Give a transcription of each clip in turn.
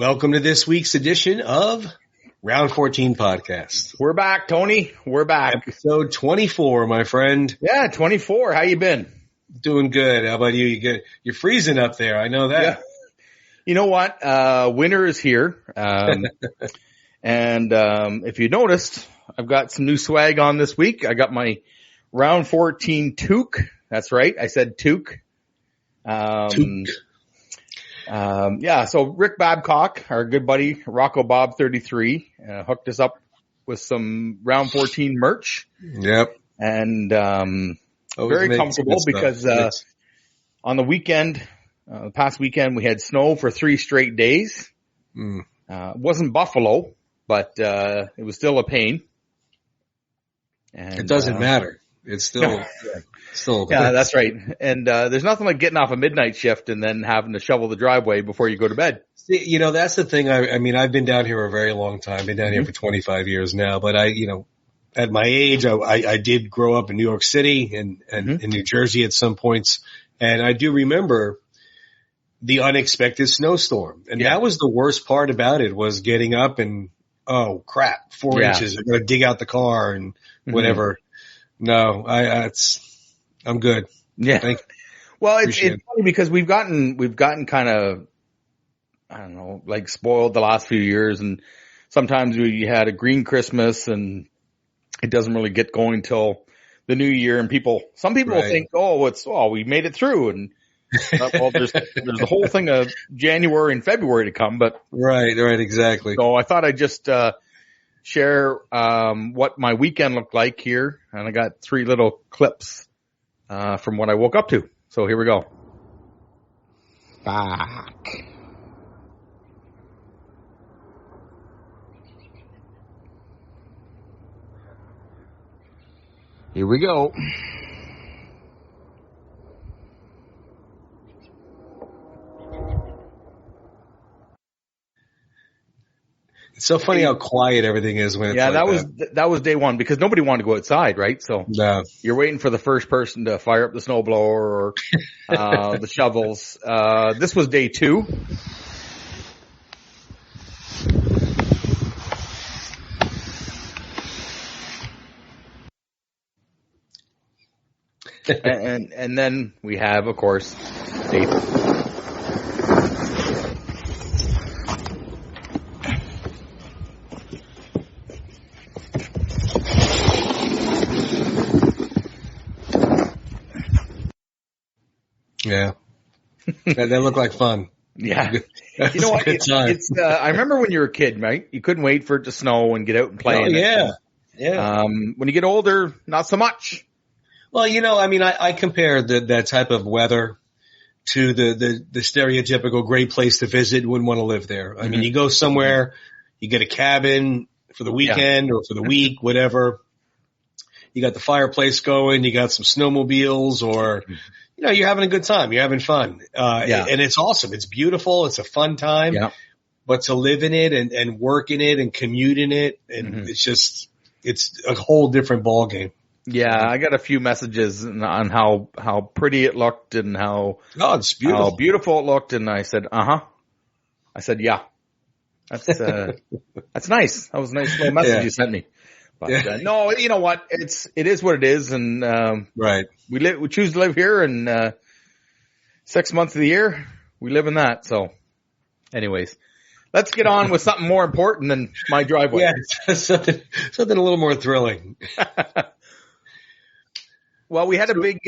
Welcome to this week's edition of Round 14 Podcast. We're back, Tony. We're back. Episode 24, my friend. Yeah, 24. How you been? Doing good. How about you? You're freezing up there. I know that. Yeah. You know what? Winter is here. And if you noticed, I've got some new swag on this week. I got my Round 14 toque. That's right. I said toque. Toque. So Rick Babcock, our good buddy, Rocco Bob 33, hooked us up with some Round 14 merch. Yep. And, very comfortable because, on the weekend, the past weekend, we had snow for 3 straight days. It wasn't Buffalo, but, it was still a pain. And, it doesn't matter. It's still, yeah, that's right. And, there's nothing like getting off a midnight shift and then having to shovel the driveway before you go to bed. See, you know, that's the thing. I mean, I've been down here a very long time. Been down here for 25 years now, but at my age, I did grow up in New York City and in New Jersey at some points. And I do remember the unexpected snowstorm. And that was the worst part about it, was getting up and, oh crap, 4 inches. I'm going to dig out the car and whatever. No, I'm good. Yeah. Thank you. Well, it's funny because we've gotten kind of, I don't know, like spoiled the last few years, and sometimes we had a green Christmas and it doesn't really get going till the new year, and some people think, we made it through, and there's the whole thing of January and February to come, but right, exactly. So I thought I'd just share what my weekend looked like here, and I got 3 little clips from what I woke up to. So here we go. Back. Here we go. It's so funny how quiet everything is when it's that was day one because nobody wanted to go outside, right? So you're waiting for the first person to fire up the snowblower or the shovels. This was day 2. and then we have, of course, day 3. Yeah. That looked like fun. Yeah. You know what? It's I remember when you were a kid, right? You couldn't wait for it to snow and get out and play. Oh, yeah. Yeah. When you get older, not so much. Well, I mean, I compare that type of weather to the stereotypical great place to visit. Wouldn't want to live there. I mean, you go somewhere, you get a cabin for the weekend or for the week, whatever. You got the fireplace going, you got some snowmobiles, or you're having a good time. You're having fun. And it's awesome. It's beautiful. It's a fun time. Yeah. But to live in it and work in it and commute in it, and it's a whole different ballgame. Yeah, I got a few messages on how pretty it looked and it's beautiful. How beautiful it looked, and I said, I said, yeah. That's that's nice. That was a nice little message you sent me. But no, you know what? It is what it is, and right. We choose to live here, and 6 months of the year we live in that. So, anyways, let's get on with something more important than my driveway. Yeah, something a little more thrilling. Well, we had a big.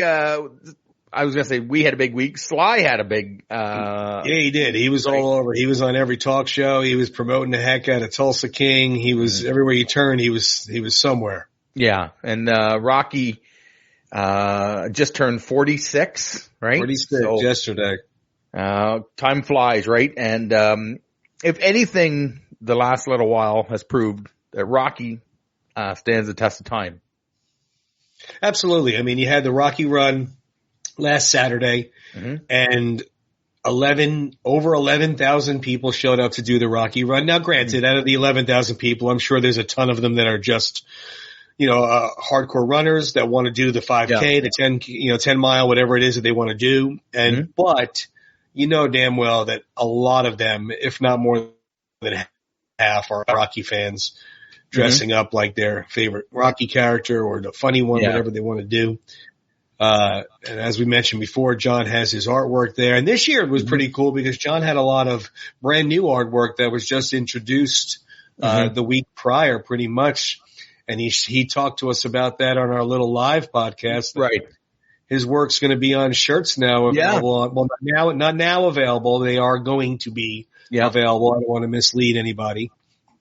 I was gonna say we had a big week. Sly had a big. Yeah, he did. He was all over. He was on every talk show. He was promoting the heck out of Tulsa King. He was everywhere you turned. He was somewhere. Yeah, and Rocky just turned 46, right? 46 yesterday. Time flies, right? And if anything, the last little while has proved that Rocky stands the test of time. Absolutely. I mean, you had the Rocky run last Saturday, and over 11,000 people showed up to do the Rocky run. Now, granted, out of the 11,000 people, I'm sure there's a ton of them that are just, hardcore runners that want to do the 5K, the 10 mile, whatever it is that they want to do. And, but you know damn well that a lot of them, if not more than half are Rocky fans dressing up like their favorite Rocky character or the funny one, whatever they want to do. And as we mentioned before, John has his artwork there. And this year it was pretty cool because John had a lot of brand new artwork that was just introduced the week prior pretty much. And he talked to us about that on our little live podcast. Right. His work's going to be on shirts now available. Well, not now available. They are going to be available. I don't want to mislead anybody.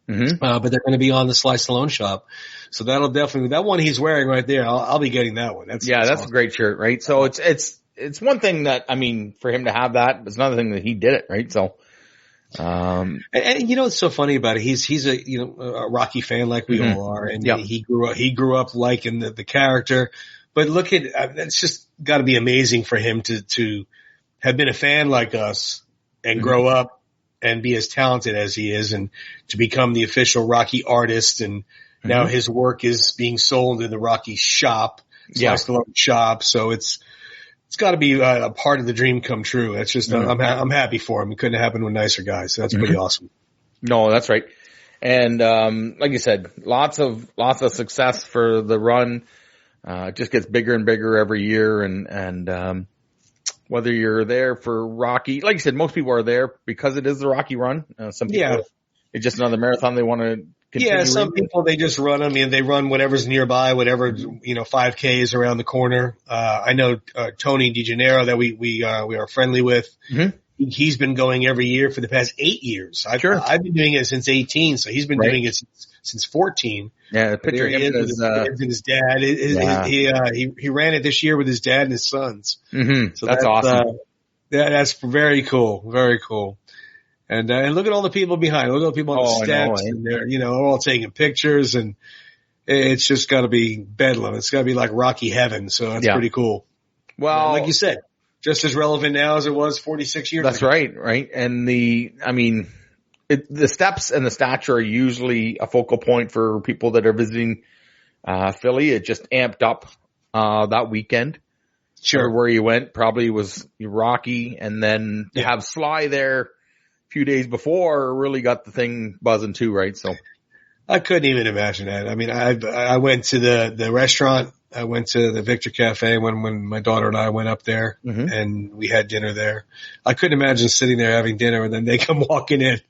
But they're going to be on the Sly Stallone shop. So that'll definitely, that one he's wearing right there, I'll be getting that one. That's awesome. A great shirt, right? So it's one thing that, I mean, for him to have that, it's another thing that he did it, right? So, and you know, what's so funny about it? He's a, you know, a Rocky fan like we all are. And he grew up liking the character. But look at, it's just got to be amazing for him to have been a fan like us and grow up and be as talented as he is and to become the official Rocky artist. And now his work is being sold in the Rocky shop, Stallone shop. So it's got to be a part of the dream come true. That's just, I'm happy for him. It couldn't happen with nicer guys. So that's pretty awesome. No, that's right. And, like you said, lots of success for the run. It just gets bigger and bigger every year. And whether you're there for Rocky, like you said, most people are there because it is the Rocky run. Some people, it's just another marathon they want to continue. Yeah, some people, they just run. I mean, they run whatever's nearby, whatever, 5Ks around the corner. I know, Tony DeGennaro that we are friendly with. He's been going every year for the past 8 years. I've been doing it since 18. So he's been doing it since 14. Yeah, the picture of him with his kids and his dad. He ran it this year with his dad and his sons. So that's awesome. That's very cool. Very cool. And look at all the people behind. Look at all the people on the steps. And they're, all taking pictures, and it's just got to be bedlam. It's got to be like Rocky heaven. So that's pretty cool. Well, like you said, just as relevant now as it was 46 years ago. That's right. And the steps and the stature are usually a focal point for people that are visiting Philly. It just amped up that weekend. Sure. Where you went probably was Rocky, and then to have Sly there a few days before really got the thing buzzing too, right? So I couldn't even imagine that. I mean, I went to the restaurant. I went to the Victor Cafe when my daughter and I went up there, and we had dinner there. I couldn't imagine sitting there having dinner and then they come walking in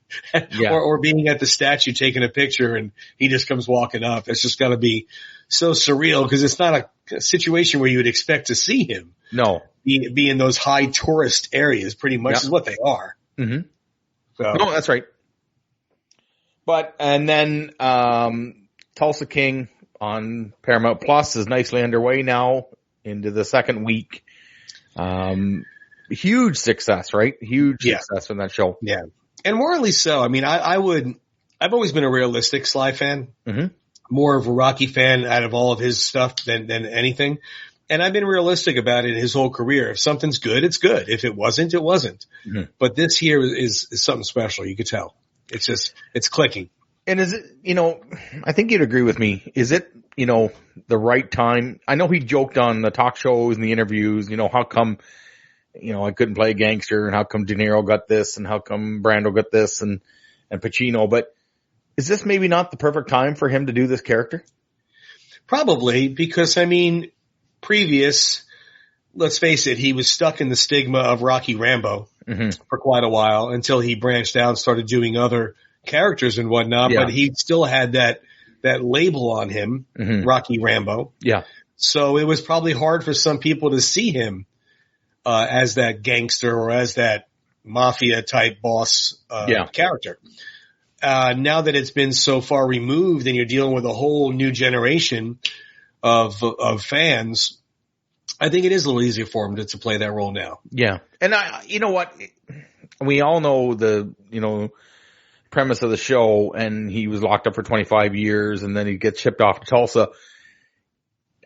or being at the statue taking a picture and he just comes walking up. It's just got to be so surreal because it's not a situation where you would expect to see him. No. Be in those high tourist areas pretty much is what they are. So. No, that's right. But, and then, Tulsa King on Paramount Plus is nicely underway now into the second week. Huge success, right? Huge success in that show. Yeah. And morally so. I mean, I've always been a realistic Sly fan, more of a Rocky fan out of all of his stuff than anything. And I've been realistic about it his whole career. If something's good, it's good. If it wasn't, it wasn't. But this here is something special. You could tell. It's clicking. And is it, I think you'd agree with me. Is it, the right time? I know he joked on the talk shows and the interviews, how come, I couldn't play a gangster and how come De Niro got this and how come Brando got this and Pacino, but is this maybe not the perfect time for him to do this character? Probably because, let's face it, he was stuck in the stigma of Rocky Rambo for quite a while until he branched out and started doing other characters and whatnot, but he still had that label on him, Rocky Rambo. Yeah. So it was probably hard for some people to see him, as that gangster or as that mafia type boss, character. Now that it's been so far removed and you're dealing with a whole new generation of fans, I think it is a little easier for him to play that role now. Yeah. And you know what? We all know the, premise of the show, and he was locked up for 25 years and then he gets shipped off to Tulsa.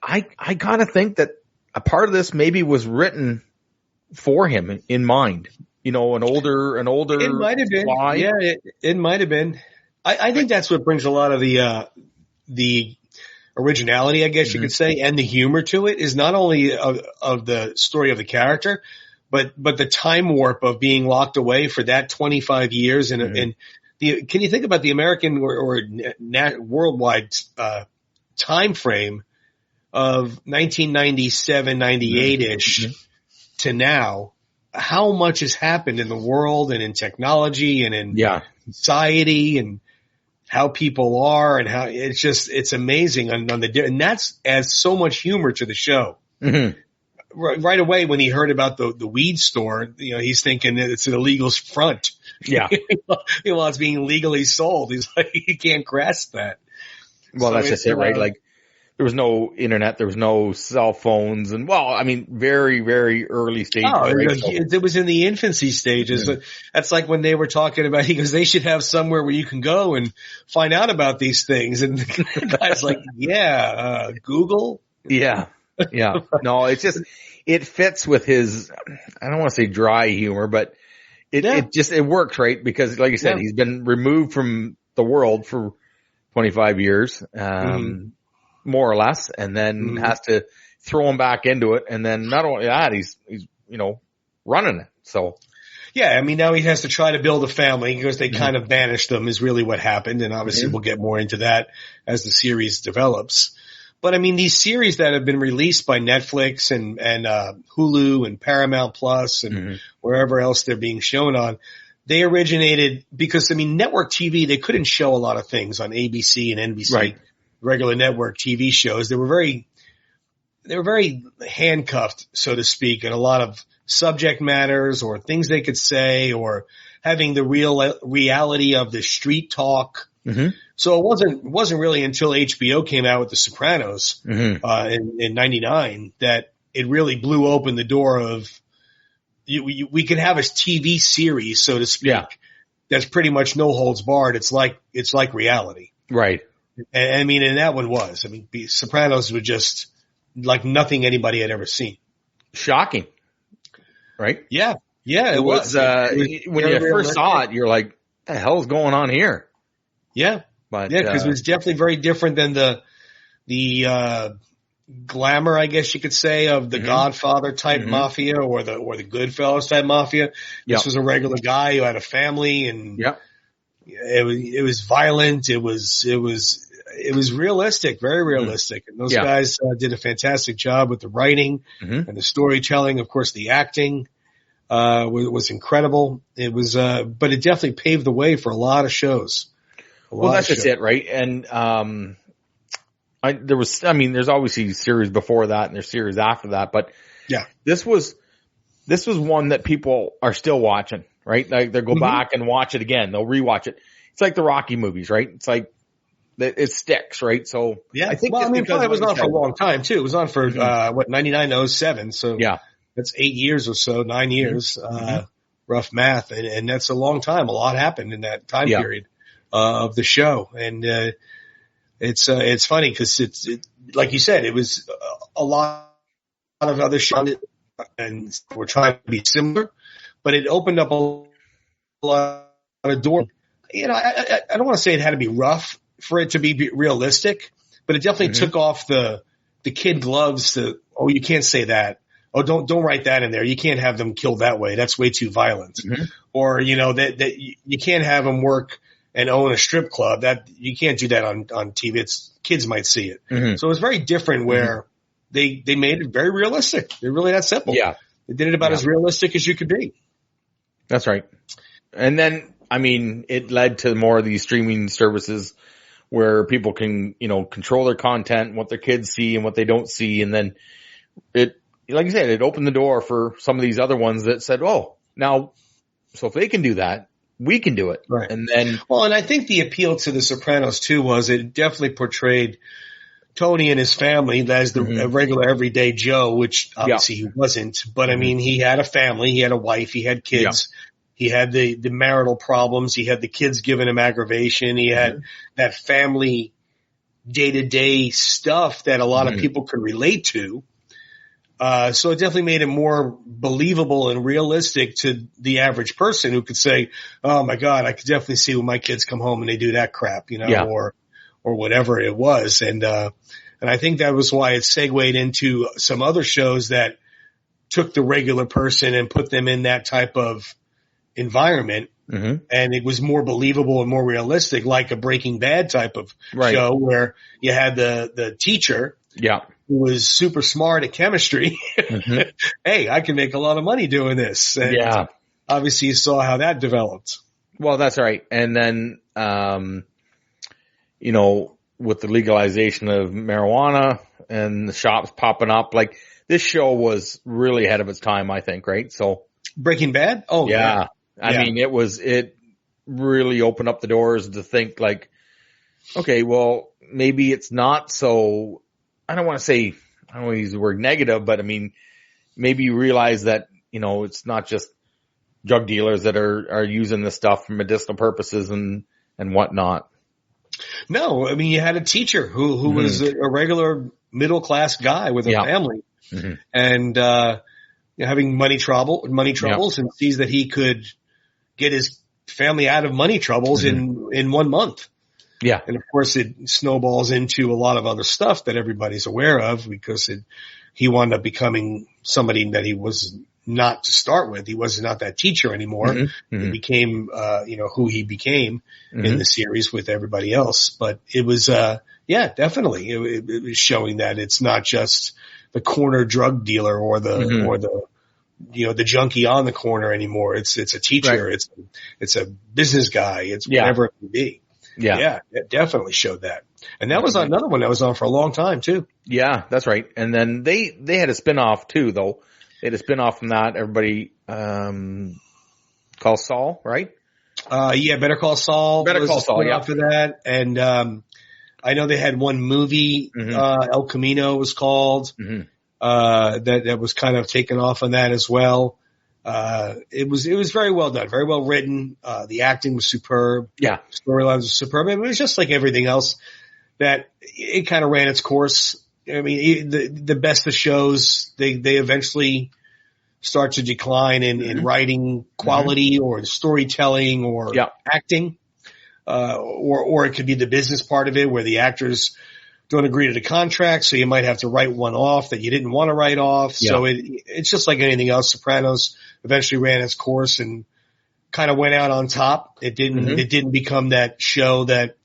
I kind of think that a part of this maybe was written for him in mind. An older. It might have been. Sly. Yeah, it might have been. I think that's what brings a lot of the originality, I guess you could say, and the humor to it is not only of the story of the character, but the time warp of being locked away for that 25 years and can you think about the American or worldwide time frame of 1997, 98-ish to now? How much has happened in the world and in technology and in society and how people are and how it's amazing and that's adds so much humor to the show. Mm-hmm. Right away when he heard about the weed store, he's thinking that it's an illegal front. Yeah. While it's being legally sold. He's like, he can't grasp that. Well, so that's just it, right? Like, there was no internet, there was no cell phones, and very, very early stages. Oh, right? It was in the infancy stages. Mm-hmm. That's like when they were talking about, he goes, they should have somewhere where you can go and find out about these things. And the guy's like, Google? Yeah. Yeah. No, it fits with his, I don't want to say dry humor, but it works, right? Because like you said, he's been removed from the world for 25 years. More or less, and then has to throw him back into it. And then not only that, he's running it. So yeah, I mean, now he has to try to build a family because they kind of banished them is really what happened. And obviously we'll get more into that as the series develops. But I mean, these series that have been released by Netflix and Hulu and Paramount Plus and wherever else they're being shown on, they originated because, I mean, network TV, they couldn't show a lot of things on ABC and NBC. Right. Regular network TV shows. They were very handcuffed, so to speak, in a lot of subject matters or things they could say or having the reality of the street talk. Mm-hmm. So it wasn't really until HBO came out with The Sopranos, in 99 that it really blew open the door of we could have a TV series, so to speak, that's pretty much no holds barred. It's like reality. Right. And I mean, and that one was. I mean, Sopranos were just like nothing anybody had ever seen. Shocking, right? Yeah, it was. When you first saw it, you're like, "What the hell's going on here?" Yeah, because it was definitely very different than the glamour, I guess you could say, of the Godfather type mafia or the Goodfellas type mafia. This was a regular guy who had a family, and it was violent. It was realistic, very realistic. And those guys did a fantastic job with the writing and the storytelling. Of course, the acting was incredible. It was, but it definitely paved the way for a lot of shows. That's just it, right? And there's obviously series before that and there's series after that, but this was one that people are still watching, right? Like they'll go back and watch it again. They'll rewatch it. It's like the Rocky movies, right? It's like it sticks, right? So I think it was on for a long time too. It was on for 99 to 07. So that's 8 years or so, 9 years, rough math. And that's a long time. A lot happened in that time period of the show. And it's funny because it's like you said, it was a lot of other shows and we're trying to be similar, but it opened up a lot of doors. I don't want to say it had to be rough for it to be realistic, but it definitely took off the kid gloves to, oh, you can't say that. Oh, don't write that in there. You can't have them killed that way. That's way too violent. Or, that you can't have them work and own a strip club. That you can't do that on TV. Kids might see it. So it was very different where they made it very realistic. They're really that simple. Yeah. They did it about as realistic as you could be. That's right. And then, it led to more of these streaming services where people can, control their content, what their kids see and what they don't see. And then like you said, it opened the door for some of these other ones that said, oh, now, so if they can do that, we can do it. Right. And then, and I think the appeal to The Sopranos too was it definitely portrayed Tony and his family as the regular everyday Joe, which obviously he wasn't, but he had a family, he had a wife, he had kids. He had the marital problems. He had the kids giving him aggravation. He had that family day-to-day stuff that a lot of people could relate to. So it definitely made it more believable and realistic to the average person who could say, oh my God, I could definitely see when my kids come home and they do that crap, or whatever it was. And I think that was why it segued into some other shows that took the regular person and put them in that type of environment and it was more believable and more realistic, like a Breaking Bad type of Right. show where you had the teacher Yeah. who was super smart at chemistry. Hey, I can make a lot of money doing this. And Yeah. obviously you saw how that developed. Well, that's right. And then, you know, with the legalization of marijuana and the shops popping up, like this show was really ahead of its time, I think, right? So Breaking Bad? Oh, yeah. I mean, it really opened up the doors to think like, okay, well, maybe it's not so, I don't want to use the word negative, but I mean, maybe you realize that, you know, it's not just drug dealers that are using this stuff for medicinal purposes and whatnot. No, I mean, you had a teacher who was a regular middle class guy with a family and, having money troubles and sees that he could get his family out of money troubles in 1 month. Yeah. And of course it snowballs into a lot of other stuff that everybody's aware of because he wound up becoming somebody that he was not to start with. He was not that teacher anymore. He became, who he became in the series with everybody else. But it was, definitely. It was showing that it's not just the corner drug dealer or the junkie on the corner anymore. It's a teacher. Right. It's a business guy. It's whatever it can be. Yeah, it definitely showed that. And that was another one that was on for a long time too. Yeah, that's right. And then they had a spinoff too, though. They had a spinoff from that. Everybody, called Saul, right? Better Call Saul. Better Call Saul, yeah. For that. And, I know they had one movie, El Camino was called, that was kind of taken off on that as well. It was very well done, very well written. The acting was superb. Yeah. Storylines was superb. It was just like everything else that it kind of ran its course. I mean, the best of shows, they eventually start to decline in writing quality or in storytelling or acting. Or it could be the business part of it where the actors don't agree to the contract. So you might have to write one off that you didn't want to write off. Yeah. So it's just like anything else. Sopranos eventually ran its course and kind of went out on top. It didn't become that show that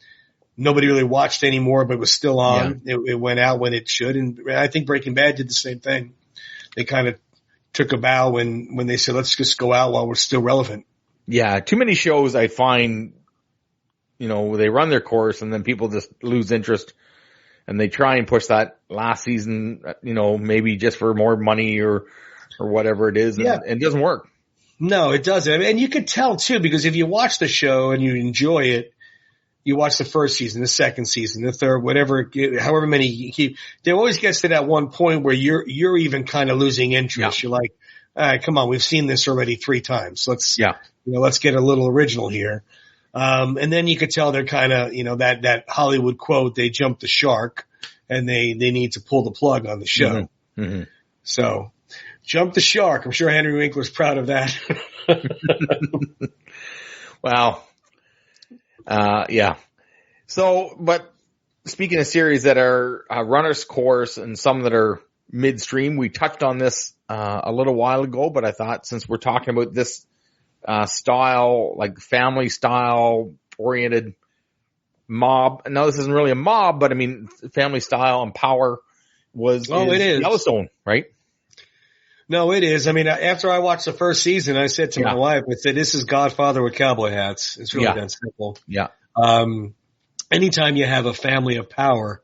nobody really watched anymore, but was still on. Yeah. It went out when it should. And I think Breaking Bad did the same thing. They kind of took a bow when they said, let's just go out while we're still relevant. Yeah. Too many shows I find, they run their course and then people just lose interest and they try and push that last season, maybe just for more money or whatever it is. And it doesn't work. No, it doesn't. And you could tell too, because if you watch the show and you enjoy it, you watch the first season, the second season, the third, whatever, however many you keep, there always gets to that one point where you're even kind of losing interest. Yeah. You're like, all right, come on, we've seen this already 3 times. Let's get a little original here. And then you could tell they're kind of, that Hollywood quote, they jumped the shark and they need to pull the plug on the show. Mm-hmm. So jump the shark. I'm sure Henry Winkler's proud of that. Wow. Yeah. So, but speaking of series that are runner's course and some that are midstream, we touched on this a little while ago, but I thought since we're talking about this style, like family style oriented mob, no, this isn't really a mob, but I mean family style and power it is Yellowstone, right? No, it is. I mean, after I watched the first season, I said to my wife, I said, this is Godfather with cowboy hats. It's really that simple. Yeah. Anytime you have a family of power,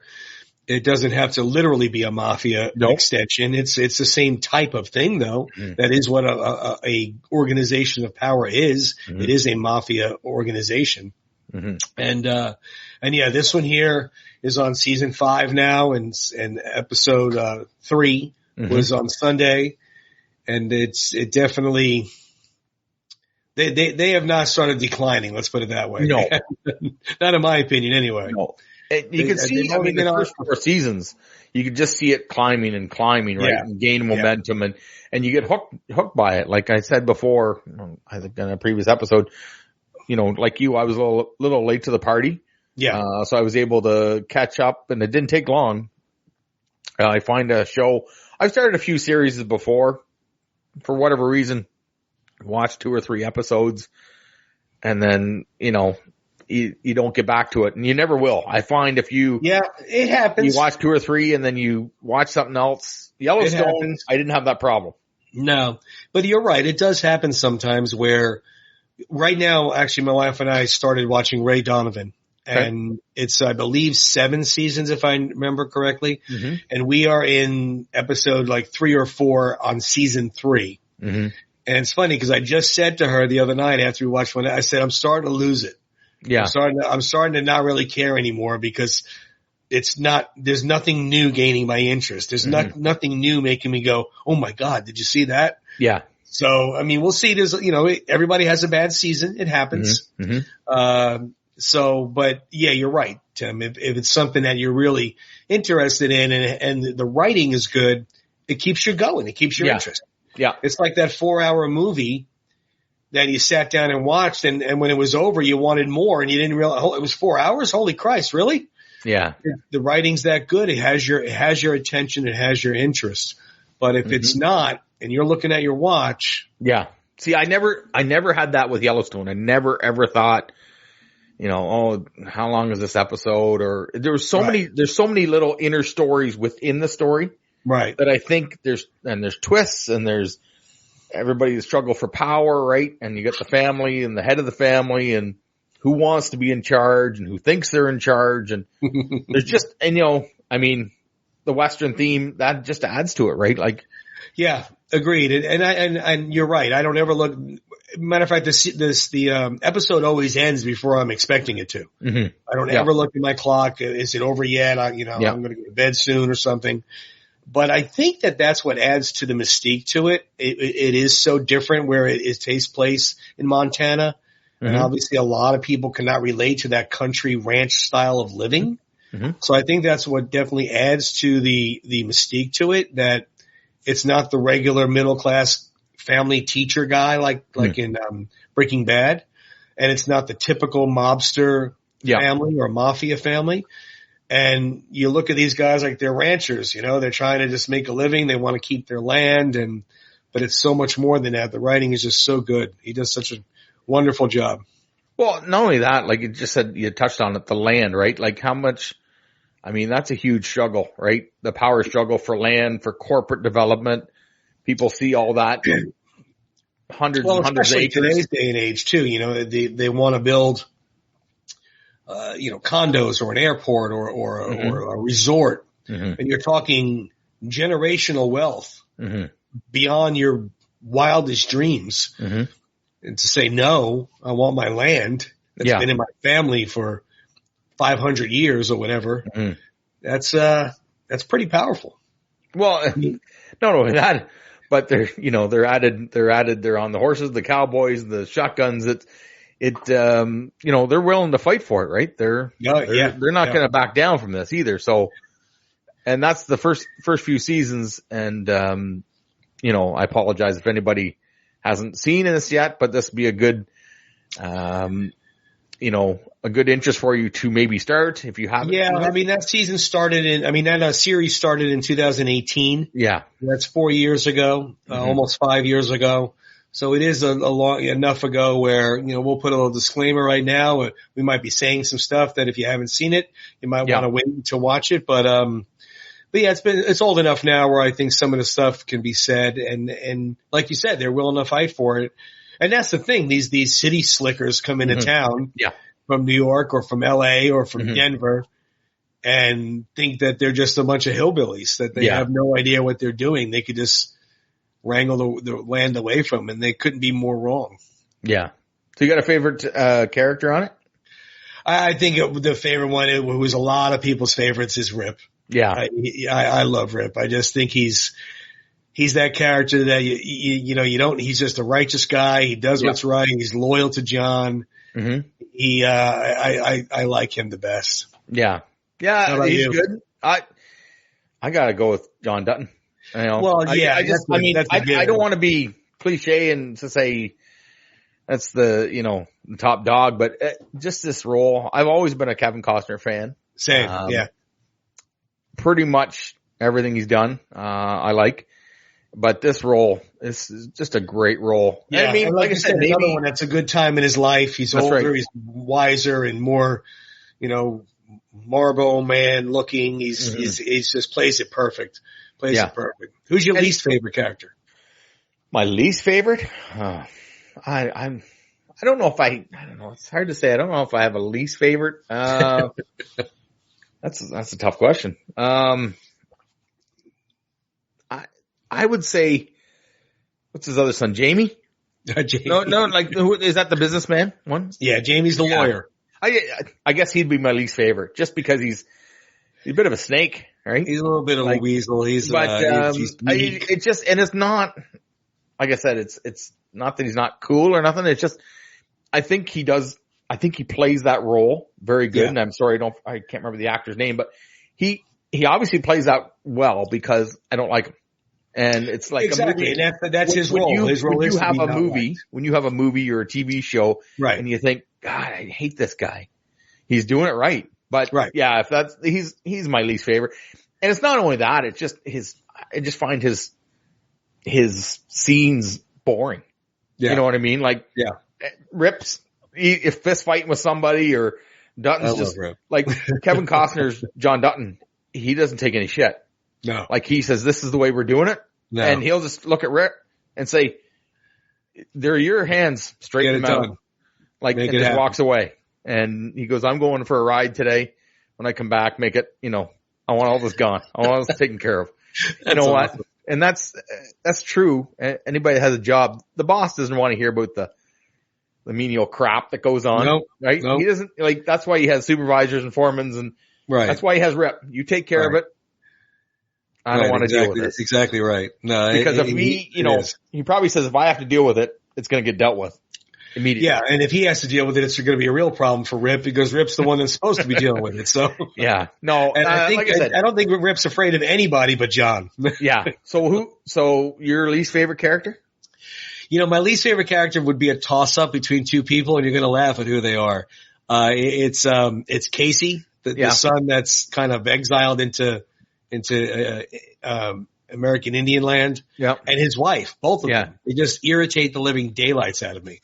it doesn't have to literally be a mafia extension. It's the same type of thing though. Mm. That is what a organization of power is. Mm-hmm. It is a mafia organization. Mm-hmm. And this one here is on season 5 now and episode 3 was on Sunday. And it definitely, they have not started declining. Let's put it that way. No, not in my opinion anyway. No, you can see, the first 4 seasons, you can just see it climbing, right? Yeah. And gain momentum and you get hooked by it. Like I said before, I think in a previous episode, like you, I was a little late to the party. Yeah. So I was able to catch up and it didn't take long. I find a show, I've started a few series before. For whatever reason, watched 2 or 3 episodes, and then, you don't get back to it, and you never will. I find if you it happens. You watch 2 or 3 and then you watch something else. Yellowstone, I didn't have that problem. No, but you're right. It does happen sometimes where right now, actually, my wife and I started watching Ray Donovan, and it's, I believe, 7 seasons, if I remember correctly. Mm-hmm. And we are in episode like 3 or 4 on season 3. Mm-hmm. And it's funny because I just said to her the other night after we watched one, I said, I'm starting to lose it. Yeah. I'm starting to not really care anymore because there's nothing new gaining my interest. There's nothing new making me go, oh my God, did you see that? Yeah. So, I mean, we'll see. There's, everybody has a bad season. It happens. Mm-hmm. But yeah, you're right, Tim. If it's something that you're really interested in and the writing is good, it keeps you going. It keeps your interest. Yeah. It's like that 4-hour movie that you sat down and watched, and when it was over, you wanted more, and you didn't realize, it was 4 hours? Holy Christ, really? Yeah. The writing's that good. It has your attention. It has your interest. But if it's not, and you're looking at your watch. Yeah. See, I never had that with Yellowstone. I never ever thought, how long is this episode? Or there's so many little inner stories within the story. Right. That I think there's twists, and there's everybody's struggle for power, right? And you got the family and the head of the family and who wants to be in charge and who thinks they're in charge. And there's just, the Western theme, that just adds to it, right? Like, yeah, agreed. And you're right. I don't ever look, matter of fact, the episode always ends before I'm expecting it to. Mm-hmm. I don't ever look at my clock. Is it over yet? I'm going to go to bed soon or something. But I think that's what adds to the mystique to it. It is so different where it takes place in Montana. Mm-hmm. And obviously a lot of people cannot relate to that country ranch style of living. Mm-hmm. So I think that's what definitely adds to the mystique to it, that it's not the regular middle class family teacher guy like in Breaking Bad. And it's not the typical mobster family or mafia family. And you look at these guys like they're ranchers, they're trying to just make a living. They want to keep their land, but it's so much more than that. The writing is just so good. He does such a wonderful job. Well, not only that, like you just said, you touched on it, the land, right? Like how much, that's a huge struggle, right? The power struggle for land, for corporate development. People see all that. Hundreds and hundreds of acres. Today's day and age too, they want to build condos or an airport or a resort. Mm-hmm. And you're talking generational wealth beyond your wildest dreams. Mm-hmm. And to say, no, I want my land that's been in my family for 500 years or whatever. Mm-hmm. That's pretty powerful. Well, not only that, but they're on the horses, the cowboys, the shotguns. They're willing to fight for it, right? They're not going to back down from this either. So, and that's the first few seasons. And, I apologize if anybody hasn't seen this yet, but this would be a good, a good interest for you to maybe start if you haven't. Yeah. That series started in 2018. Yeah. That's 4 years ago, almost 5 years ago. So it is a long enough ago where, we'll put a little disclaimer right now. We might be saying some stuff that if you haven't seen it, you might want to wait to watch it. But yeah, it's old enough now where I think some of the stuff can be said. And like you said, they're willing to fight for it. And that's the thing. These city slickers come into town from New York or from LA or from Denver and think that they're just a bunch of hillbillies, that they have no idea what they're doing. They could just wrangle the land away from them, and they couldn't be more wrong. Yeah. So you got a favorite character on it? I think the favorite one, it was a lot of people's favorites, is Rip. Yeah. I love Rip. I just think he's that character that he's just a righteous guy. He does what's right. He's loyal to John. Mm-hmm. I like him the best. Yeah. Yeah. He's good. I gotta go with John Dutton. Well, yeah, I don't want to be cliche and to say that's the top dog, but just this role. I've always been a Kevin Costner fan. Same, yeah. Pretty much everything he's done, I like. But this role is just a great role. Yeah, I mean, and like I said, maybe another one that's a good time in his life. He's That's older, right. he's wiser and more, Marlboro man looking. He's just plays it perfect. Plays it perfect. Who's your least favorite character? My least favorite? I don't know if I don't know. It's hard to say. I don't know if I have a least favorite. That's a tough question. I would say, what's his other son? Jamie? Jamie. No, like, who is that, the businessman one? Yeah, Jamie's the lawyer. I guess he'd be my least favorite just because he's a bit of a snake, right? He's a little bit of a weasel. He's meek. It's just, and it's not, like I said, it's not that he's not cool or nothing. It's just, I think he plays that role very good. Yeah. And I'm sorry, I can't remember the actor's name, but he obviously plays that well because I don't like him. And it's like exactly, a movie. and that's his role. His role is when you have a movie or a TV show, right, and you think, God, I hate this guy. He's doing it right. But yeah, if he's my least favorite. And it's not only that, it's just I just find his scenes boring. Yeah. You know what I mean? Like, Rip's, if fist fighting with somebody, or Dutton's just like Kevin Costner's John Dutton, he doesn't take any shit. No. Like, he says, this is the way we're doing it. No. And he'll just look at Rip and say, they're your hands, straighten them out. Like, and just walks away. And he goes, I'm going for a ride today. When I come back, make it, I want all this gone. I want all this taken care of. You know what? Awesome. And that's true. Anybody that has a job, the boss doesn't want to hear about the menial crap that goes on. Nope. Right? Nope. He doesn't, like, that's why he has supervisors and foremans, and that's why he has Rip. You take care of it. I don't want to deal with it. That's exactly right. No, because he probably says, if I have to deal with it, it's going to get dealt with immediately. Yeah, and if he has to deal with it, it's going to be a real problem for Rip, because Rip's the one that's supposed to be dealing with it. So yeah, no, and I don't think Rip's afraid of anybody but John. Yeah. So your least favorite character? My least favorite character would be a toss up between two people, and you're going to laugh at who they are. It's Casey, the son that's kind of exiled into American Indian land, and his wife, both of them. They just irritate the living daylights out of me.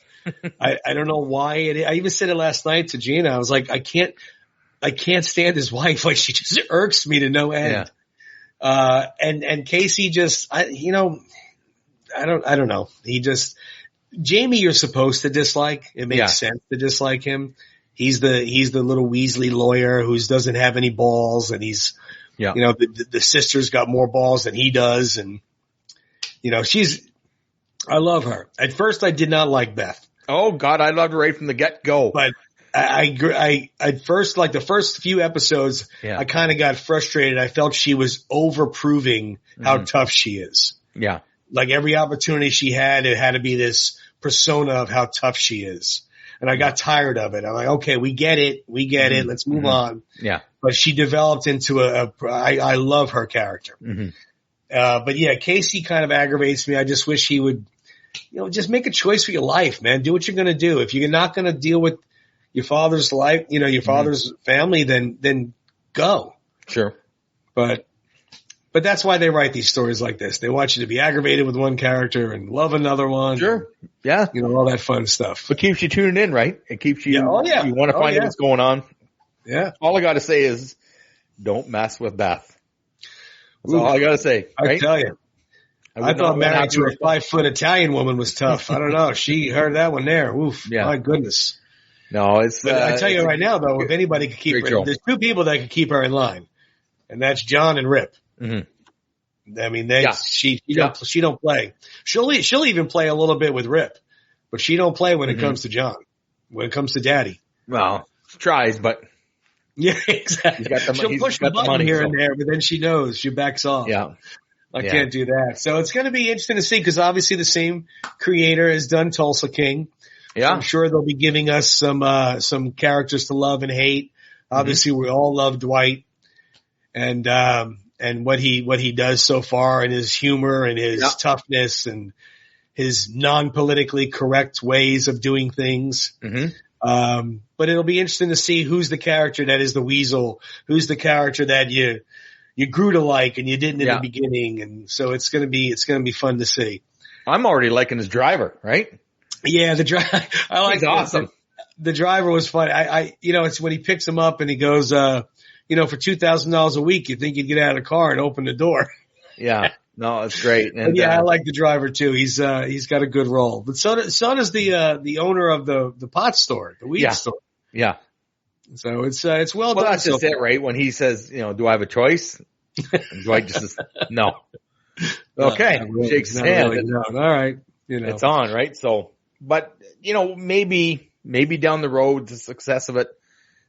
I don't know why. I even said it last night to Gina. I was like, I can't stand his wife. Like, she just irks me to no end. Yeah. And Casey just, I don't know. Jamie, you're supposed to dislike. It makes sense to dislike him. He's the little Weasley lawyer who doesn't have any balls, and he's, the sister's got more balls than he does. And, I love her. At first I did not like Beth. Oh God, I loved her right from the get-go. But I at first, like the first few episodes, I kind of got frustrated. I felt she was over-proving how tough she is. Yeah. Like, every opportunity she had, it had to be this persona of how tough she is. And I got tired of it. I'm like, okay, we get it. Let's move on. Yeah. But she developed into I love her character. Mm-hmm. But yeah, Casey kind of aggravates me. I just wish he would, just make a choice for your life, man. Do what you're going to do. If you're not going to deal with your father's life, your father's family, then go. Sure. But that's why they write these stories like this. They want you to be aggravated with one character and love another one. Sure. Yeah. All that fun stuff. It keeps you tuning in, right? It keeps you, you want to find out what's going on. Yeah. All I got to say is, don't mess with Beth. That's all I got to say. Right? I tell you. I thought married to a 5-foot Italian woman was tough. I don't know. She heard that one there. Oof. Yeah. My goodness. No, it's. But I tell you right now, though, if anybody could keep her, there's two people that could keep her in line, and that's John and Rip. Mm-hmm. I mean, she don't play. She'll even play a little bit with Rip, but she don't play when it comes to John. When it comes to Daddy. Well, she tries, but. Yeah, exactly. She'll push the button here and there, but then she knows. She backs off. Yeah. I can't do that. So it's going to be interesting to see, because obviously the same creator has done Tulsa King. Yeah. So I'm sure they'll be giving us some characters to love and hate. Obviously we all love Dwight and what he does so far, and his humor and his toughness and his non-politically correct ways of doing things. But it'll be interesting to see who's the character that is the weasel, who's the character that you grew to like and you didn't in Yeah. the beginning. And so it's going to be fun to see. I'm already liking his driver, right? Yeah. The driver, I like He's awesome. The driver was fun. It's when he picks him up and he goes, for $2,000 a week, you think you'd get out of the car and open the door. Yeah. No, it's great. And I like the driver too. He's got a good role, but so does the owner of the pot store, the weed store. Yeah. So it's well done. Well, that's just it, right? When he says, do I have a choice? And Dwight just says, no. Okay. Really, shakes his hand. Really, no. All right. It's on, right? So, but, maybe down the road, the success of it,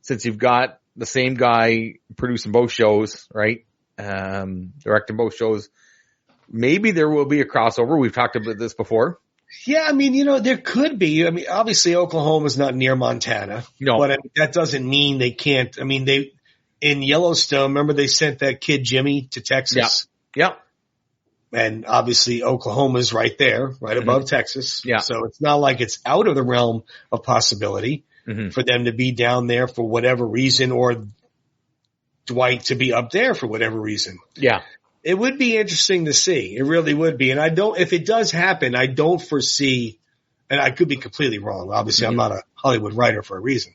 since you've got the same guy producing both shows, right? Directing both shows, maybe there will be a crossover. We've talked about this before. Yeah, there could be. Obviously Oklahoma's not near Montana. No. But that doesn't mean they can't. In Yellowstone, remember they sent that kid Jimmy to Texas? Yeah. And obviously Oklahoma's right there, right above Texas. Yeah. So it's not like it's out of the realm of possibility for them to be down there for whatever reason, or Dwight to be up there for whatever reason. Yeah. It would be interesting to see. It really would be. And if it does happen, I don't foresee, and I could be completely wrong. Obviously, I'm not a Hollywood writer for a reason.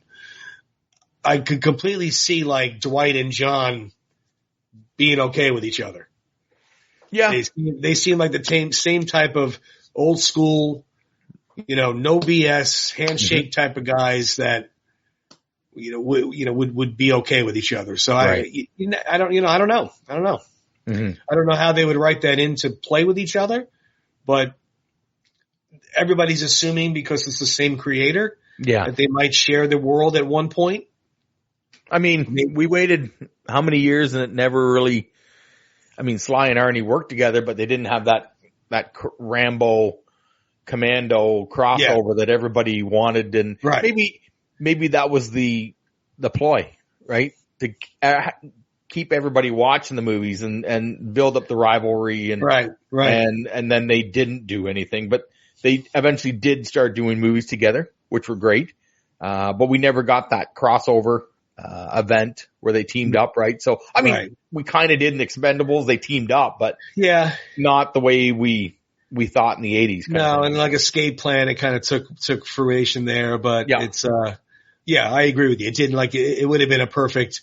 I could completely see like Dwight and John being okay with each other. Yeah. They seem like the same type of old school, no BS handshake type of guys that, would be okay with each other. So right. I don't know. I don't know how they would write that in to play with each other, but everybody's assuming because it's the same creator that they might share the world at one point. We waited how many years and it never really, Sly and Arnie worked together, but they didn't have that Rambo Commando crossover that everybody wanted. And maybe that was the ploy, right? To keep everybody watching the movies and build up the rivalry and right. And then they didn't do anything, but they eventually did start doing movies together, which were great. But we never got that crossover event where they teamed up, right? So we kind of did in Expendables, they teamed up, but not the way we thought in the 80s. No, and like Escape Plan, it kind of took fruition there, but it's I agree with you. It didn't it would have been a perfect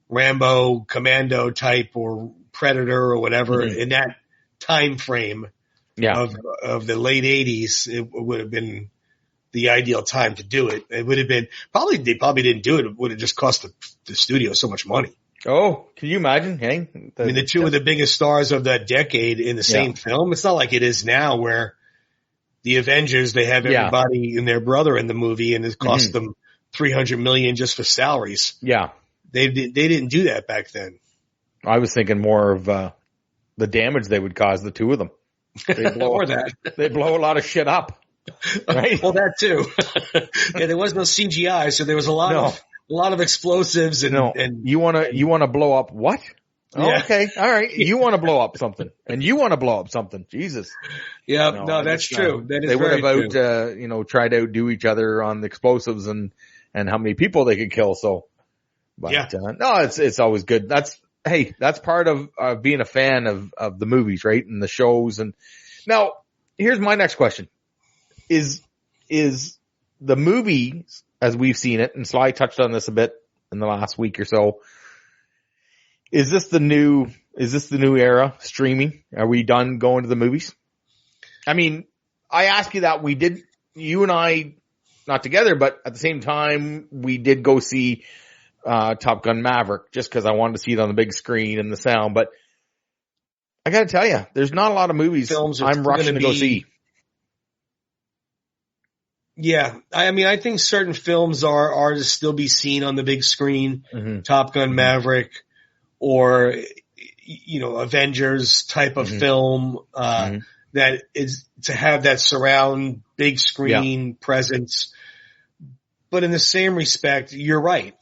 Rambo Commando type or Predator or whatever in that time frame of the late 80s. It would have been the ideal time to do it. It would have been they probably didn't do it. It would have just cost the studio so much money. Oh, can you imagine? Hey, the two of the biggest stars of that decade in the same film. It's not like it is now where the Avengers, they have everybody and their brother in the movie and it cost them $300 million just for salaries. Yeah. They didn't do that back then. I was thinking more of, the damage they would cause, the two of them. They blow they blow a lot of shit up. Right? Well, that too. There was no CGI, so there was a lot of explosives and you want to blow up what? Oh, okay. All right. You want to blow up something and you want to blow up something. Jesus. Yeah. No, that's true. That is they would very have true. Tried to outdo each other on the explosives and how many people they could kill. So, but, no, it's always good. That's part of being a fan of the movies, right? And the shows. And now here's my next question is the movies as we've seen it, and Sly touched on this a bit in the last week or so. Is this the new era streaming? Are we done going to the movies? I ask you that you and I, not together, but at the same time, we did go see, Top Gun Maverick just cause I wanted to see it on the big screen and the sound. But I gotta tell you, there's not a lot of movies I'm rushing to go see. Yeah. I think certain films are to still be seen on the big screen. Top Gun Maverick or, Avengers type of film, that is to have that surround big screen presence. But in the same respect, you're right.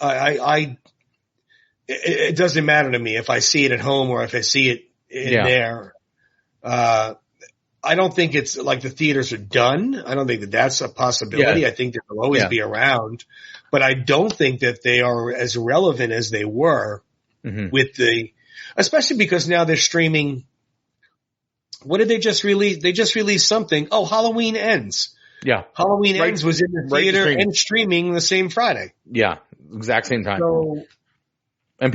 It doesn't matter to me if I see it at home or if I see it in there. I don't think it's like the theaters are done. I don't think that that's a possibility. I think that they'll always be around, but I don't think that they are as relevant as they were with the especially because now they're streaming. What did they just release? They just released something. Oh, Halloween Ends. Yeah. Halloween Ends was in the theater and streaming the same Friday. Yeah. Exact same time. So, and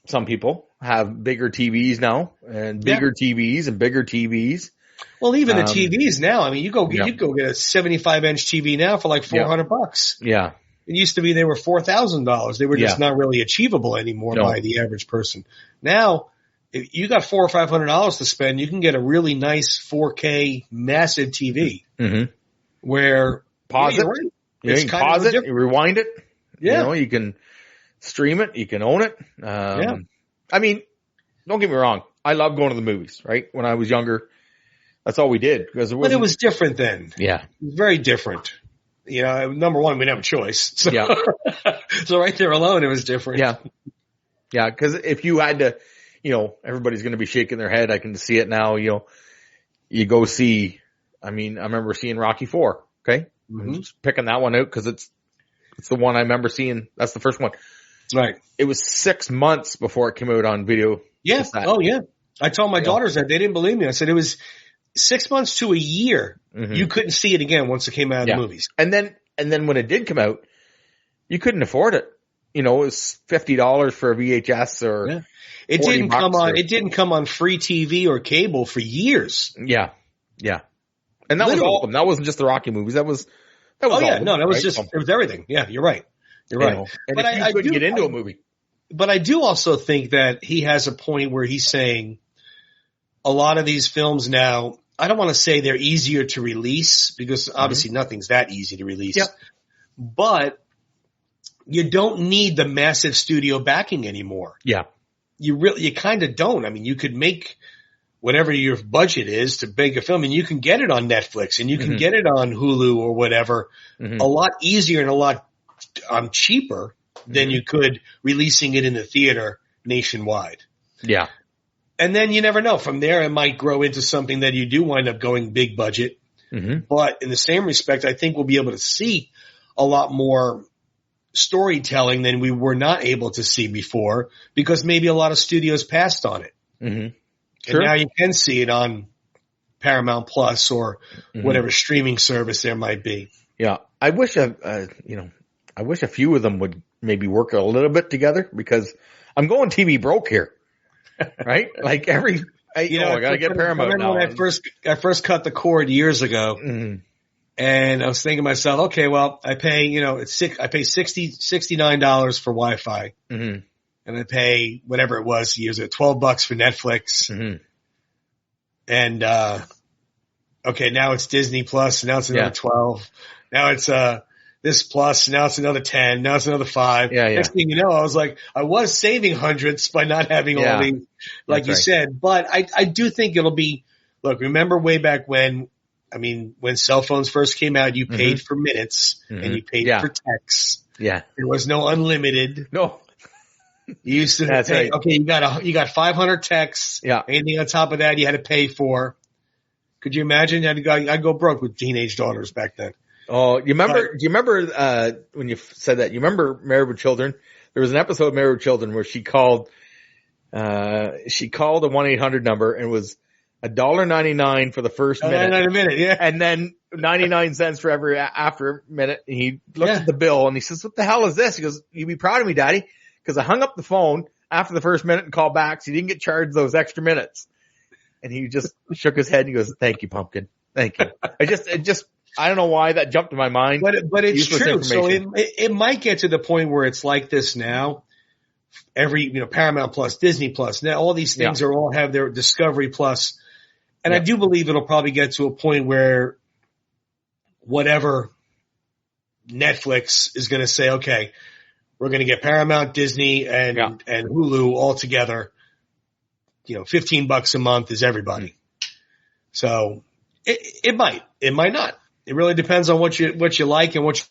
some people have bigger TVs now and bigger TVs and bigger TVs. Well, even the TVs now, I mean, you go get a 75-inch TV now for like $400. Yeah. It used to be they were $4,000. They were just not really achievable anymore by the average person. Now, if you got $400 or $500 to spend, you can get a really nice 4K massive TV where pause it. Right. You can pause it, you rewind it. Yeah. You know, you can stream it, you can own it. I mean, don't get me wrong. I love going to the movies, right? When I was younger, that's all we did because but it was different then. Yeah. It was very different. You know, number one, we didn't have a choice. So, so right there alone, it was different. Yeah. Yeah. Cause if you had to, you know, everybody's going to be shaking their head. I can see it now. You know, you go see, I mean, I remember seeing Rocky IV. Okay. I'm just picking that one out cause it's the one I remember seeing. That's the first one. Right. It was 6 months before it came out on video. Yeah. Oh yeah. I told my daughters that. They didn't believe me. I said it was 6 months to a year. You couldn't see it again once it came out of the movies. And then when it did come out, you couldn't afford it. You know, it was $50 for a VHS or it didn't come on. It didn't come on free TV or cable for years. Yeah. Yeah. And that was all of them. That wasn't just the Rocky movies. That was all of them, no, that was just, it was everything. Yeah, you're right. You're right. Know, and but I couldn't get into a movie. But I do also think that he has a point where he's saying a lot of these films now, I don't want to say they're easier to release because obviously nothing's that easy to release. Yep. But you don't need the massive studio backing anymore. Yeah. You kind of don't. I mean, you could make whatever your budget is to make a film and you can get it on Netflix and you can get it on Hulu or whatever a lot easier and a lot cheaper than you could releasing it in the theater nationwide. Yeah. And then you never know. From there, it might grow into something that you do wind up going big budget. But in the same respect, I think we'll be able to see a lot more storytelling than we were not able to see before because maybe a lot of studios passed on it. And now you can see it on Paramount Plus or whatever streaming service there might be. Yeah. I wish I wish a few of them would maybe work a little bit together because I'm going TV broke here. Right? Like I gotta get Paramount now. When I first cut the cord years ago and I was thinking to myself, okay, well, I pay, I pay $69 for Wi-Fi and I pay whatever it was, $12 for Netflix. And, okay, now it's Disney Plus, now it's another 12. Now it's, this plus, now it's another 10, now it's another 5. Next thing you know, I was like, I was saving hundreds by not having all these, like you said, but I do think it'll be, look, remember way back when cell phones first came out, you paid for minutes and you paid for texts. Yeah. There was no unlimited. No. You used to pay, okay, you got 500 texts. Yeah. Anything on top of that you had to pay for. Could you imagine? I'd go broke with teenage daughters back then. Oh, do you remember, when you said that, you remember Married with Children? There was an episode of Married with Children where she called a 1-800 number and it was $1.99 for the first minute. $1.99 a minute, yeah. And then 99 cents for every after minute. And he looked at the bill and he says, what the hell is this? He goes, you'd be proud of me, Daddy. Cause I hung up the phone after the first minute and called back. So he didn't get charged those extra minutes. And he just shook his head and he goes, thank you, pumpkin. Thank you. I don't know why that jumped to my mind. But it's true. So it might get to the point where it's like this now. Every, Paramount Plus, Disney Plus, now all these things all have their Discovery Plus. And I do believe it'll probably get to a point where whatever Netflix is going to say, okay, we're going to get Paramount, Disney, and Hulu all together. $15 a month is everybody. So it might not. It really depends on what you like and what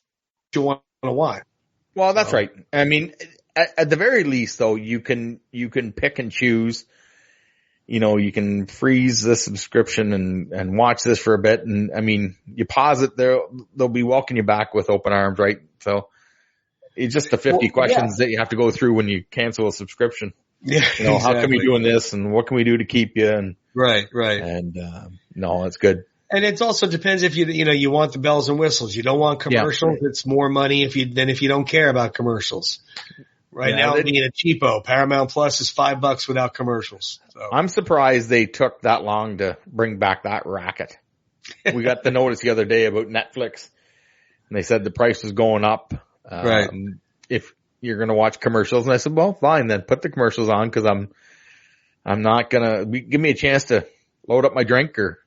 you want to watch. Well, that's right. I mean, at the very least, though, you can pick and choose. You can freeze the subscription and watch this for a bit. And I mean, you pause it, they'll be welcoming you back with open arms, right? So it's just the 50 questions that you have to go through when you cancel a subscription. Yeah, how come you doing this and what can we do to keep you? And, right. no, it's good. And it also depends if you want the bells and whistles. You don't want commercials. Yeah. It's more money if you don't care about commercials. Right now, being a cheapo, Paramount Plus is $5 without commercials. So. I'm surprised they took that long to bring back that racket. We got the notice the other day about Netflix, and they said the price was going up. Right. If you're going to watch commercials, and I said, well, fine, then put the commercials on because I'm not gonna give me a chance to load up my drink or.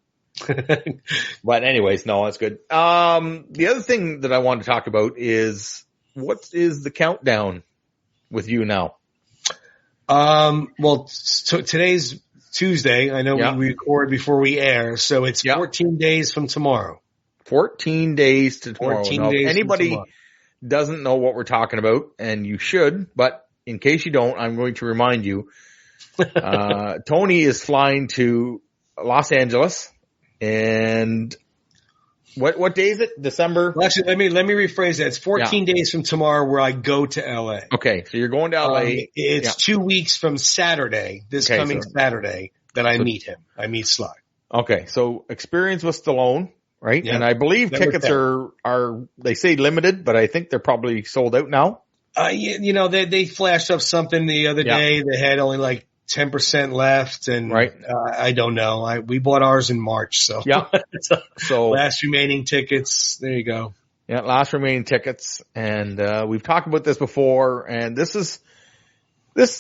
But anyways, no, that's good. The other thing that I want to talk about is what is the countdown with you now? Well, so today's Tuesday. I know we record before we air, so it's 14 days from tomorrow. 14 days to tomorrow. 14 now, days if anybody from tomorrow. Doesn't know what we're talking about, and you should, but in case you don't, I'm going to remind you. Tony is flying to Los Angeles. And what day is it? December? Well, actually, let me rephrase that. It's 14 days from tomorrow where I go to LA. Okay, so you're going to LA. It's 2 weeks from Saturday, Saturday, that I meet him. I meet Sly. Okay, so experience with Stallone, right? Yep. And I believe tickets are they say limited, but I think they're probably sold out now. They flashed up something the other day. They had only like 10% left, and I don't know. We bought ours in March, so so last remaining tickets. There you go. Yeah, last remaining tickets, and we've talked about this before, and this is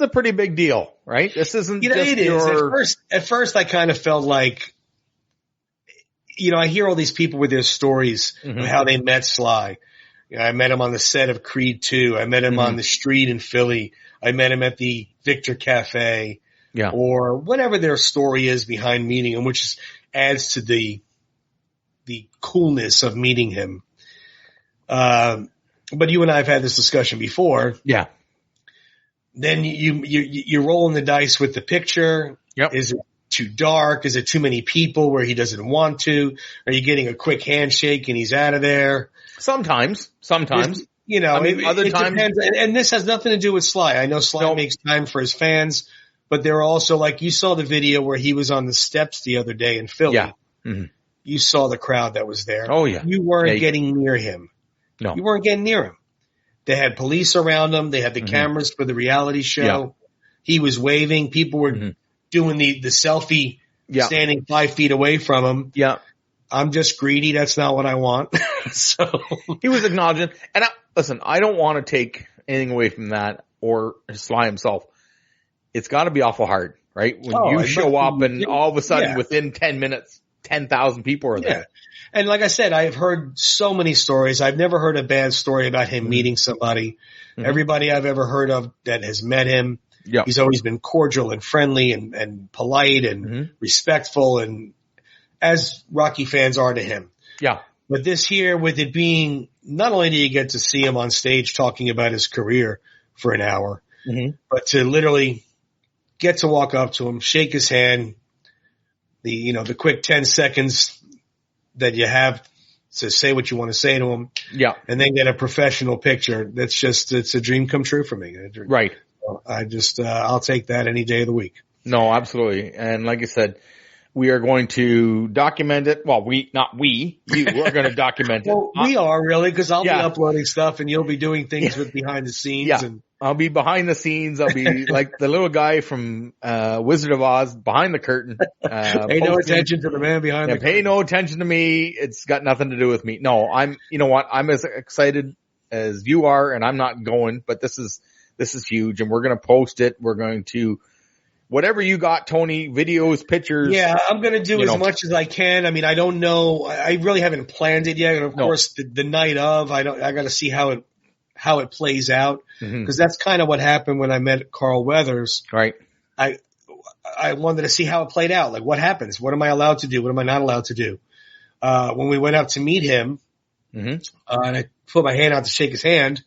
a pretty big deal, right? This isn't just it is. At first, I kind of felt like, I hear all these people with their stories of how they met Sly. I met him on the set of Creed 2. I met him on the street in Philly. I met him at the Victor Cafe, or whatever their story is behind meeting him, which adds to the coolness of meeting him. But you and I have had this discussion before. Yeah. Then you're rolling the dice with the picture. Yep. Is it too dark? Is it too many people where he doesn't want to? Are you getting a quick handshake and he's out of there? Sometimes. Other times, depends, and this has nothing to do with Sly. I know Sly makes time for his fans, but there are also, like, you saw the video where he was on the steps the other day in Philly. Yeah. Mm-hmm. You saw the crowd that was there. Oh yeah. You weren't getting near him. No. You weren't getting near him. They had police around him. They had the cameras for the reality show. Yeah. He was waving. People were doing the selfie, standing 5 feet away from him. Yeah. I'm just greedy. That's not what I want. So he was acknowledging. And listen, I don't want to take anything away from that or Sly himself. It's got to be awful hard, right? When you show up and all of a sudden within 10 minutes, 10,000 people are there. And like I said, I've heard so many stories. I've never heard a bad story about him meeting somebody. Everybody I've ever heard of that has met him, he's always been cordial and friendly and polite and respectful, and as Rocky fans are to him. Yeah. But this here, with it being, not only do you get to see him on stage talking about his career for an hour, but to literally get to walk up to him, shake his hand, the quick 10 seconds that you have to say what you want to say to him. Yeah. And then get a professional picture. It's a dream come true for me. Right. I'll take that any day of the week. No, absolutely. And like I said, we are going to document it. Well, you are going to document it. Well, we are really, because I'll be uploading stuff and you'll be doing things with behind the scenes. Yeah. And I'll be behind the scenes. I'll be like the little guy from Wizard of Oz, behind the curtain. Pay no attention to the man behind the curtain. Pay no attention to me. It's got nothing to do with me. No, you know what? I'm as excited as you are, and I'm not going, but this is huge, and we're going to post it. We're going to, whatever you got, Tony, videos, pictures. Yeah, I'm going to do as much as I can. I mean, I don't know. I really haven't planned it yet. And of course, the night of, I got to see how it plays out. Because that's kind of what happened when I met Carl Weathers. Right. I wanted to see how it played out. Like, what happens? What am I allowed to do? What am I not allowed to do? When we went out to meet him, and I put my hand out to shake his hand,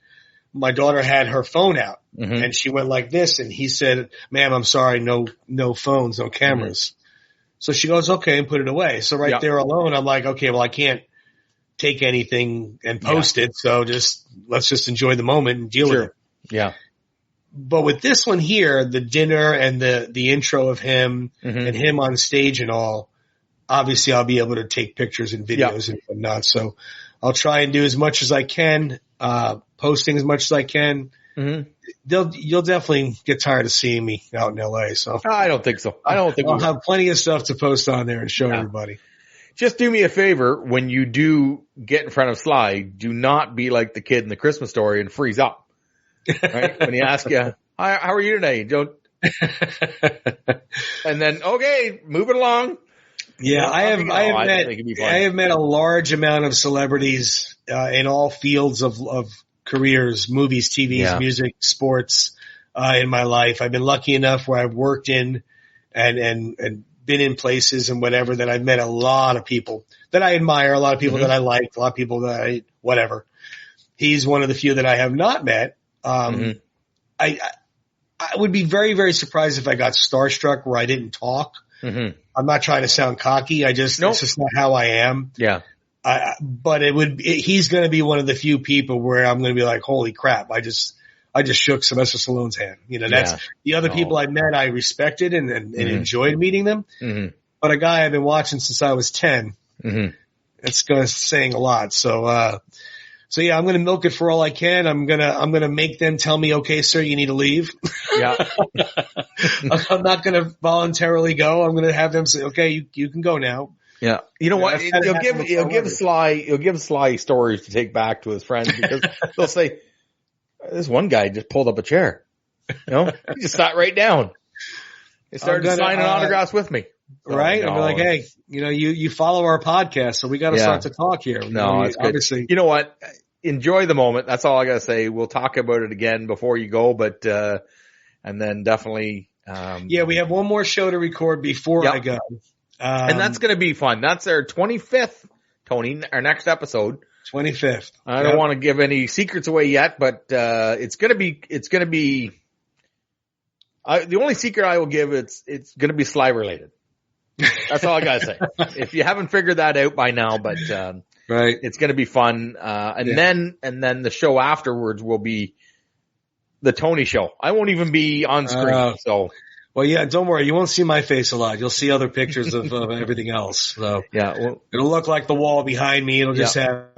my daughter had her phone out, and she went like this, and he said, "Ma'am, I'm sorry, no phones, no cameras." So she goes, "Okay," and put it away. So there alone, I'm like, okay, well, I can't take anything and post it, so let's just enjoy the moment and deal with it. Yeah. but with this one here, the dinner and the intro of him and him on stage and all, obviously I'll be able to take pictures and videos and whatnot. So I'll try and do as much as I can, posting as much as I can. You'll definitely get tired of seeing me out in LA. So I don't think so. I don't think I'll have plenty of stuff to post on there and show everybody. Just do me a favor. When you do get in front of Sly, do not be like the kid in the Christmas Story and freeze up. Right? When he asks you, how are you today? Don't. And then, okay, move it along. Yeah, I have met a large amount of celebrities, in all fields of careers, movies, TVs, music, sports, in my life. I've been lucky enough where I've worked in and been in places and whatever that I've met a lot of people that I admire, a lot of people that I like, a lot of people that whatever. He's one of the few that I have not met. I would be very, very surprised if I got starstruck where I didn't talk. I'm not trying to sound cocky. It's just not how I am. Yeah. But he's going to be one of the few people where I'm going to be like, holy crap. I just shook Sylvester Stallone's hand. That's the other people I met. I respected and enjoyed meeting them. But a guy I've been watching since I was 10, it's saying a lot. So yeah, I'm going to milk it for all I can. I'm going to make them tell me, okay, sir, you need to leave. Yeah. I'm not going to voluntarily go. I'm going to have them say, okay, you can go now. Yeah. You know what? He'll give Sly stories to take back to his friends because they'll say, this one guy just pulled up a chair. He just sat right down. He started signing autographs with me. So, right? No. I'll be like, hey, you follow our podcast, so we got to start to talk here. No, it's obviously good. You know what? Enjoy the moment. That's all I got to say. We'll talk about it again before you go, but, and then definitely, we have one more show to record before I go. And that's going to be fun. That's our 25th, Tony, our next episode. 25th. I don't want to give any secrets away yet, but, it's going to be, the only secret I will give, it's going to be Sly related. That's all I got to say. If you haven't figured that out by now, but, right. It's going to be fun. Then the show afterwards will be the Tony show. I won't even be on screen. Well, yeah, don't worry. You won't see my face a lot. You'll see other pictures of everything else. So it'll look like the wall behind me. It'll just have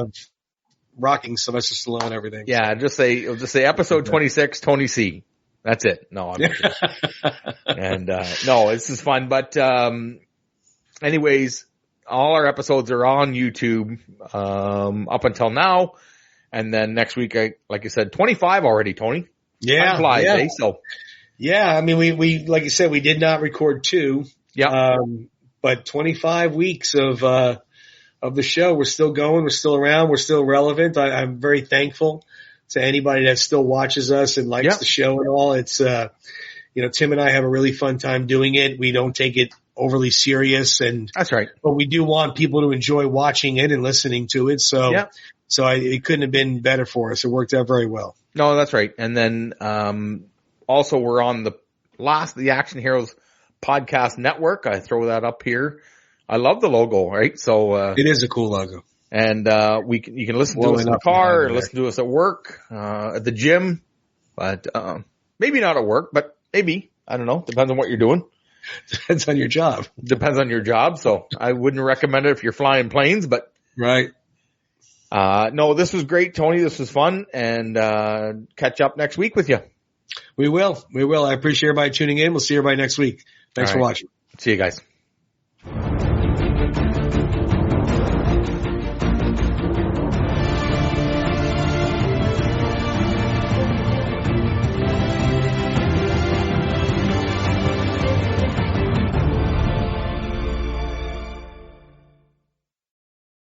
rocking Sylvester Stallone and everything. Yeah. It'll just say episode 26, Tony C. That's it. No, I'm and, no, this is fun. But, anyways, all our episodes are on YouTube, up until now. And then next week, like I said, 25 already, Tony. Yeah. Time flies, eh? So. Yeah, I mean, we like you said, we did not record 2. Yeah. But 25 weeks of the show. We're still going. We're still around. We're still relevant. I'm very thankful to anybody that still watches us and likes the show and all. It's, Tim and I have a really fun time doing it. We don't take it overly serious that's right. But we do want people to enjoy watching it and listening to it. So, it couldn't have been better for us. It worked out very well. No, that's right. And then, also, we're on the Action Heroes podcast network. I throw that up here. I love the logo, right? So, it is a cool logo. And, you can listen to us in the car, or listen to us at work, at the gym, but, maybe not at work, but maybe, I don't know. Depends on what you're doing. Depends on your job. Depends on your job. So I wouldn't recommend it if you're flying planes, but. Right. No, this was great, Tony. This was fun, and, catch up next week with you. We will. I appreciate everybody tuning in. We'll see everybody next week. Thanks for watching. See you guys.